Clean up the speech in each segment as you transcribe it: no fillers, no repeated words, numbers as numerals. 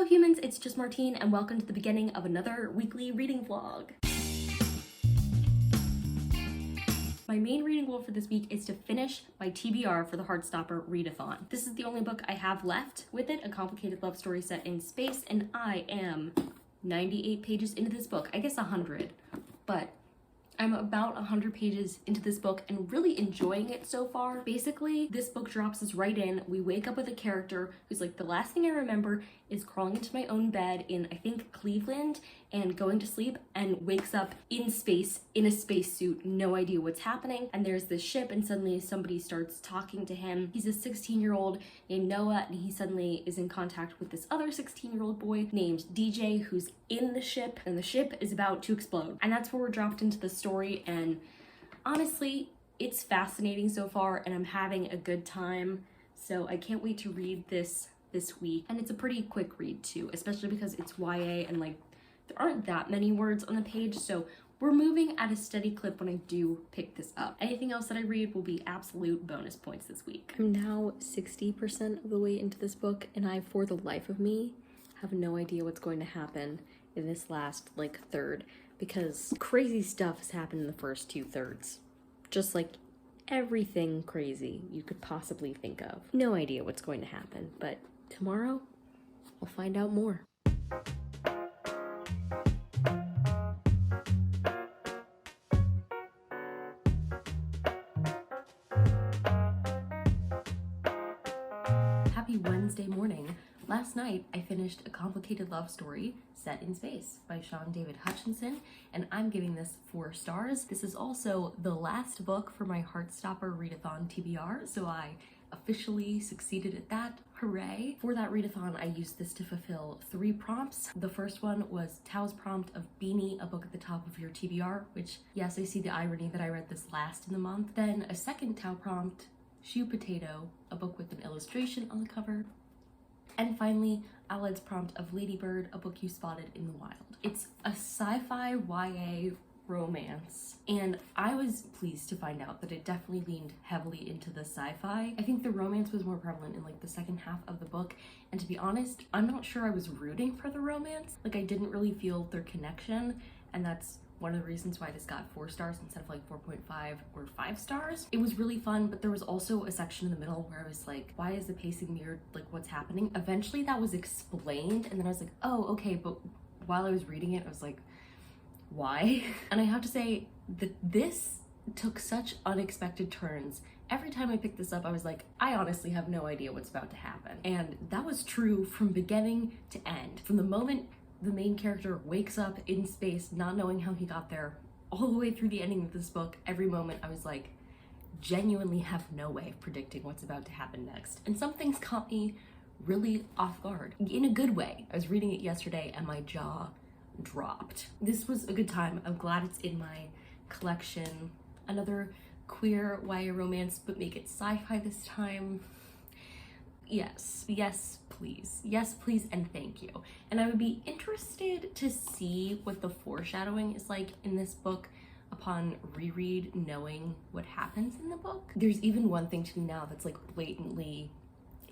Hello humans, it's just Martine and welcome to the beginning of another weekly reading vlog. My main reading goal for this week is to finish my TBR for the Heartstopper Readathon. This is the only book I have left with it, a complicated love story set in space, and I am 98 pages into this book. I guess 100, but I'm about 100 pages into this book and really enjoying it so far. Basically, this book drops us right in. We wake up with a character who's like, the last thing I remember is crawling into my own bed in, I think, Cleveland and going to sleep, and wakes up in space, in a spacesuit, no idea what's happening. And there's this ship and suddenly somebody starts talking to him. He's a 16-year-old named Noah, and he suddenly is in contact with this other 16-year-old boy named DJ who's in the ship, and the ship is about to explode. And that's where we're dropped into the story, and honestly, it's fascinating so far and I'm having a good time. So I can't wait to read this week. And it's a pretty quick read too, especially because it's YA and like there aren't that many words on the page, so we're moving at a steady clip when I do pick this up. Anything else that I read will be absolute bonus points this week. I'm now 60% of the way into this book, and I, for the life of me, have no idea what's going to happen in this last like third, because crazy stuff has happened in the first 2/3. Just like everything crazy you could possibly think of. No idea what's going to happen, but tomorrow we'll find out more. Happy Wednesday morning. Last night I finished A Complicated Love Story Set in Space by Sean David Hutchinson, and I'm giving this 4 stars. This is also the last book for my Heartstopper Readathon TBR, so I officially succeeded at that. Hooray! For that readathon, I used this to fulfill 3 prompts. The first one was Tao's prompt of Beanie, a book at the top of your TBR, which, yes, I see the irony that I read this last in the month. Then a second Tao prompt, Shoe Potato, a book with an illustration on the cover. And finally, Aled's prompt of Ladybird, a book you spotted in the wild. It's a sci-fi YA romance, and I was pleased to find out that it definitely leaned heavily into the sci-fi. I think the romance was more prevalent in like the second half of the book, and to be honest, I'm not sure I was rooting for the romance. Like, I didn't really feel their connection, and that's one of the reasons why this got 4 stars instead of like 4.5 or 5 stars. It was really fun, but there was also a section in the middle where I was like, why is the pacing weird? Like, what's happening? Eventually that was explained, and then I was like, oh, okay, but while I was reading it, I was like, why? And I have to say that this took such unexpected turns. Every time I picked this up, I was like, I honestly have no idea what's about to happen. And that was true from beginning to end. From the moment the main character wakes up in space, not knowing how he got there, all the way through the ending of this book, every moment I was like, genuinely have no way of predicting what's about to happen next. And some things caught me really off guard, in a good way. I was reading it yesterday and my jaw dropped. This was a good time. I'm glad it's in my collection. Another queer YA romance, but make it sci-fi this time. Yes, yes, please. Yes, please, and thank you. And I would be interested to see what the foreshadowing is like in this book upon reread, knowing what happens in the book. There's even one thing to me now that's like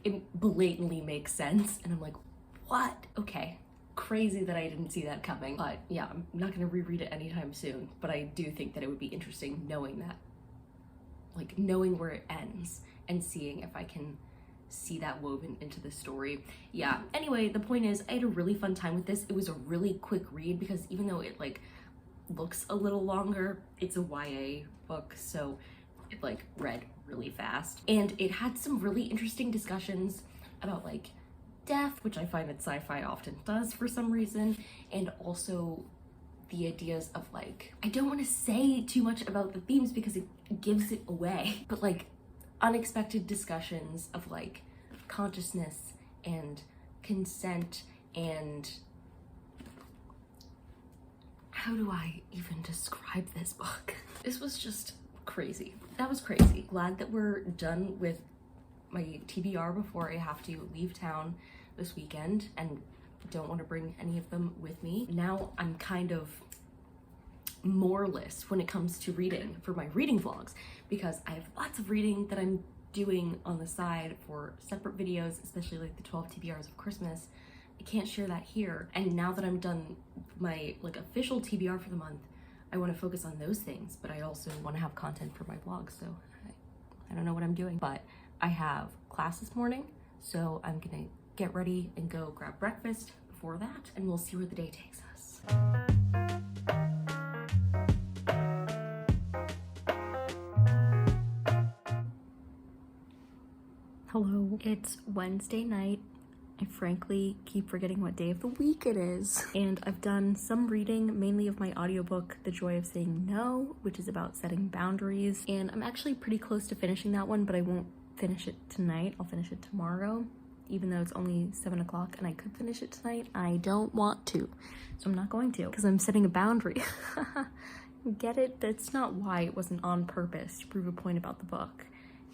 it blatantly makes sense, and I'm like, what? Okay. Crazy that I didn't see that coming. But yeah, I'm not gonna reread it anytime soon, but I do think that it would be interesting knowing that, like knowing where it ends and seeing if I can see that woven into the story. Yeah, anyway, the point is I had a really fun time with this. It was a really quick read because even though it like looks a little longer, it's a YA book, so it like read really fast. And it had some really interesting discussions about like death, which I find that sci-fi often does for some reason, and also the ideas of like, I don't want to say too much about the themes because it gives it away, but like unexpected discussions of like consciousness and consent, and how do I even describe this book? This was just crazy. That was crazy. Glad that we're done with my TBR before I have to leave town this weekend and don't want to bring any of them with me. Now I'm kind of moreless when it comes to reading for my reading vlogs because I have lots of reading that I'm doing on the side for separate videos, especially like the 12 TBRs of Christmas, I can't share that here. And now that I'm done my like official TBR for the month, I want to focus on those things, but I also want to have content for my vlog. So I don't know what I'm doing, but I have class this morning, so I'm gonna get ready and go grab breakfast before that, and we'll see where the day takes us. Hello, it's Wednesday night. I frankly keep forgetting what day of the week it is. And I've done some reading, mainly of my audiobook, The Joy of Saying No, which is about setting boundaries. And I'm actually pretty close to finishing that one, but I won't finish it tonight. I'll finish it tomorrow, even though it's only 7 o'clock and I could finish it tonight. I don't want to, so I'm not going to, because I'm setting a boundary. Get it? That's not why. It wasn't on purpose to prove a point about the book.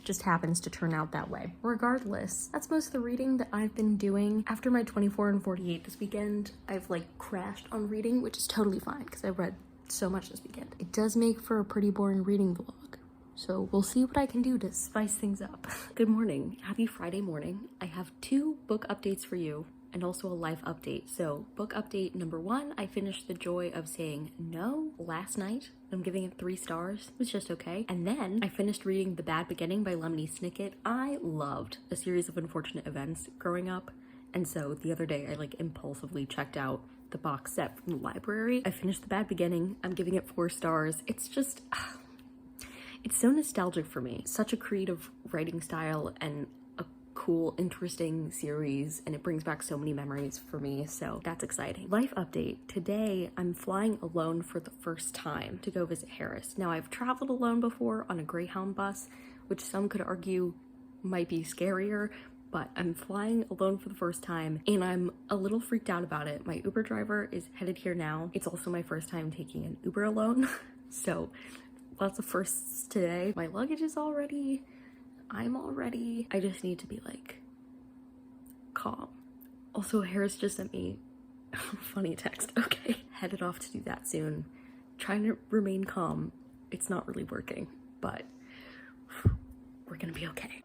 Just happens to turn out that way. Regardless, that's most of the reading that I've been doing. After my 24 and 48 this weekend, I've like crashed on reading, which is totally fine because I read so much this weekend. It does make for a pretty boring reading vlog, so we'll see what I can do to spice things up. Good morning, happy Friday morning. I have 2 book updates for you and also a life update. So book update number 1, I finished The Joy of Saying No last night. I'm giving it 3 stars. It was just okay. And then I finished reading The Bad Beginning by Lemony Snicket. I loved A Series of Unfortunate Events growing up. And so the other day I like impulsively checked out the box set from the library. I finished The Bad Beginning. I'm giving it 4 stars. It's just, it's so nostalgic for me. Such a creative writing style and cool, interesting series, and it brings back so many memories for me, so that's exciting. Life update. Today, I'm flying alone for the first time to go visit Harris. Now, I've traveled alone before on a Greyhound bus, which some could argue might be scarier, but I'm flying alone for the first time, and I'm a little freaked out about it. My Uber driver is headed here now. It's also my first time taking an Uber alone, so lots of firsts today. My luggage is all ready. I'm all ready. I just need to be like calm. Also, Harris just sent me a funny text. Okay, headed off to do that soon. Trying to remain calm. It's not really working, but we're gonna be okay.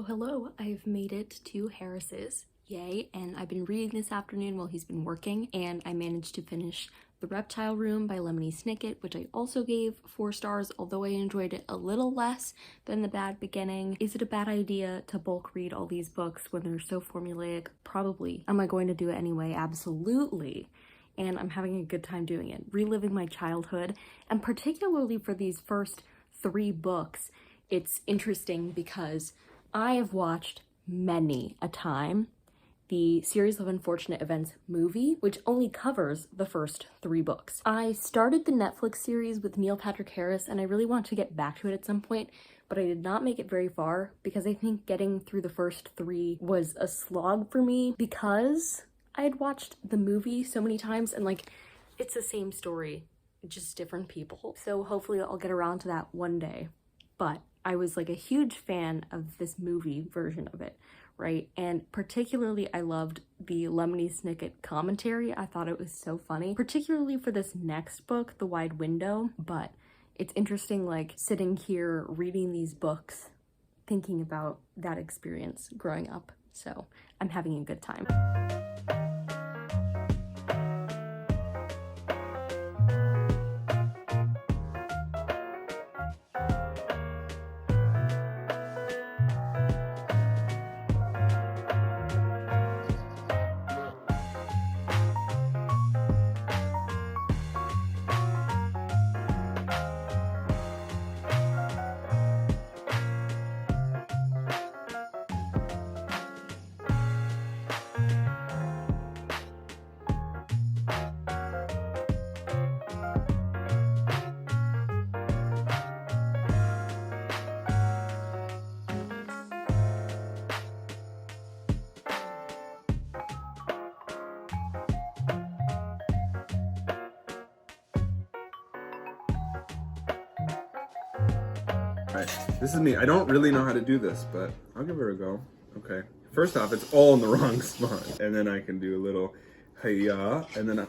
Hello, I've made it to Harris's, yay, and I've been reading this afternoon while he's been working, and I managed to finish The Reptile Room by Lemony Snicket, which I also gave 4 stars, although I enjoyed it a little less than The Bad Beginning. Is it a bad idea to bulk read all these books when they're so formulaic? Probably. Am I going to do it anyway? Absolutely. And I'm having a good time doing it, reliving my childhood, and particularly for these first 3 books, it's interesting because I have watched many a time the Series of Unfortunate Events movie, which only covers the first 3 books. I started the Netflix series with Neil Patrick Harris, and I really want to get back to it at some point, but I did not make it very far because I think getting through the first 3 was a slog for me because I had watched the movie so many times, and like, it's the same story, just different people. So hopefully I'll get around to that one day. But I was like a huge fan of this movie version of it, right? And particularly I loved the Lemony Snicket commentary. I thought it was so funny, particularly for this next book, The Wide Window. But it's interesting like sitting here reading these books, thinking about that experience growing up. So I'm having a good time. Alright, this is me. I don't really know how to do this, but I'll give it a go. Okay. First off, it's all in the wrong spot. And then I can do a little hey-ya, and then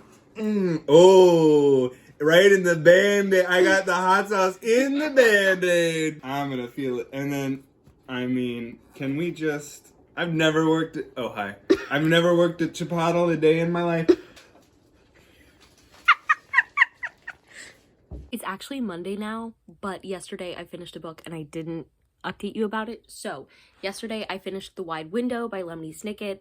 oh, right in the Band-Aid. I got the hot sauce in the Band-Aid. I'm gonna feel it. And then, I mean, can we just... I've never worked at... Oh, hi. I've never worked at Chipotle a day in my life. It's actually Monday now, but yesterday I finished a book and I didn't update you about it. So yesterday I finished The Wide Window by Lemony Snicket,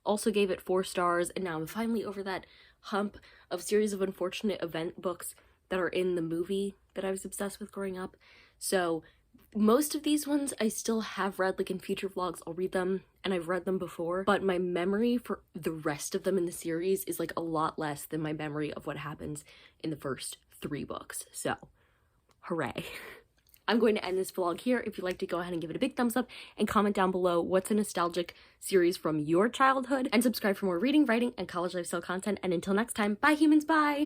also gave it 4 stars, and now I'm finally over that hump of Series of Unfortunate Event books that are in the movie that I was obsessed with growing up. So most of these ones I still have read, like in future vlogs I'll read them, and I've read them before, but my memory for the rest of them in the series is like a lot less than my memory of what happens in the first 3 books. So hooray. I'm going to end this vlog here. If you'd like to, go ahead and give it a big thumbs up and comment down below what's a nostalgic series from your childhood, and subscribe for more reading, writing, and college lifestyle content. And until next time, bye humans, bye!